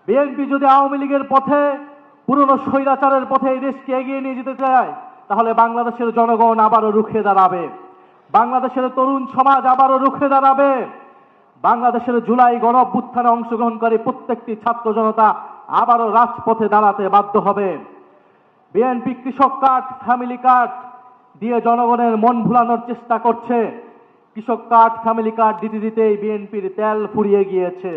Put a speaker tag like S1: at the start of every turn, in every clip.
S1: BNP যদি আওয়ামী লীগের পথে, পুরনো স্বৈরাচারের পথে এই দেশকে এগিয়ে নিয়ে যেতে চায়, তাহলে বাংলাদেশের জনগণ আবারও রুখে দাঁড়াবে, বাংলাদেশের তরুণ সমাজ আবারও রুখে দাঁড়াবে, বাংলাদেশের জুলাই গণ অভ্যুত্থানে অংশগ্রহণকারী প্রত্যেকটি ছাত্র জনতা আবারও রাজপথে দাঁড়াতে বাধ্য হবে। বিএনপি কৃষক কার্ড, ফ্যামিলি কার্ড দিয়ে জনগণের মন ভুলানোর চেষ্টা করছে। কৃষক কার্ড, ফ্যামিলি কার্ড দিতে দিতেই বিএনপির তেল ফুরিয়ে গিয়েছে,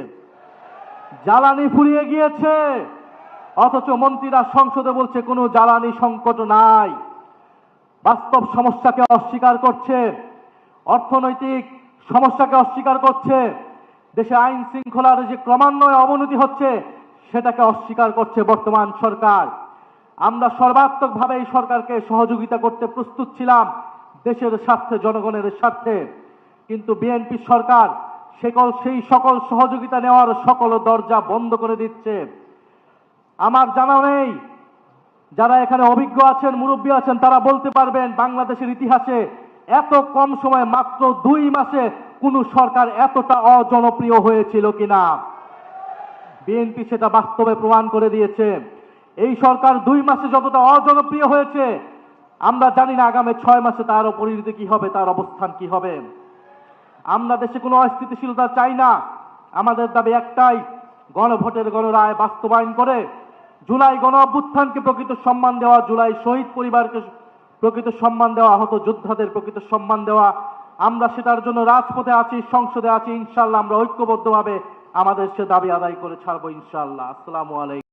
S1: জ্বালানি ফুরিয়ে গিয়েছে, অথচ মন্ত্রীরা সংসদে বলছে কোনো জ্বালানি সংকট নাই। বাস্তব সমস্যাকে অস্বীকার করছে, অর্থনৈতিক সমস্যাকে অস্বীকার করছে, দেশে আইন শৃঙ্খলার যে ক্রমান্বয়ে অবনতি হচ্ছে সেটাকে অস্বীকার করছে বর্তমান সরকার। আমরা সর্বাত্মকভাবে এই সরকারকে সহযোগিতা করতে প্রস্তুত ছিলাম দেশের স্বার্থে, জনগণের স্বার্থে, কিন্তু বিএনপি সরকার সেই সকল সহযোগিতা নেওয়ার সকল দরজা বন্ধ করে দিচ্ছে। আমার জানা নেই, যারা এখানে অভিজ্ঞ আছেন, মুরব্বী আছেন, তারা বলতে পারবেন বাংলাদেশের ইতিহাসে এত কম সময়ে, মাত্র 2 মাসে কোন সরকার এতটা অজনপ্রিয় হয়েছিল কিনা। বিএনপি সেটা বাস্তবে প্রমাণ করে দিয়েছে। এই সরকার 2 মাসে যতটা অজনপ্রিয় হয়েছে, আমরা জানি না আগামী 6 মাসে তার পরিণতি কি হবে, তার অবস্থান কি হবে। আমরা দেশে কোনো অস্থিতিশীলতা চাই না। আমাদের দাবি একটাই, গণভোটের গণরায় বাস্তবায়ন করে জুলাই গণ অভ্যুত্থানকে প্রকৃত সম্মান দেওয়া, জুলাই শহীদ পরিবারকে প্রকৃত সম্মান দেওয়া, আহত যোদ্ধাদের প্রকৃত সম্মান দেওয়া। আমরা সেটার জন্য রাজপথে আছি, সংসদে আছি। ইনশাআল্লাহ আমরা ঐক্যবদ্ধভাবে আমাদের সে দাবি আদায় করে ছাড়বো ইনশাআল্লাহ। আসসালামু আলাইকুম।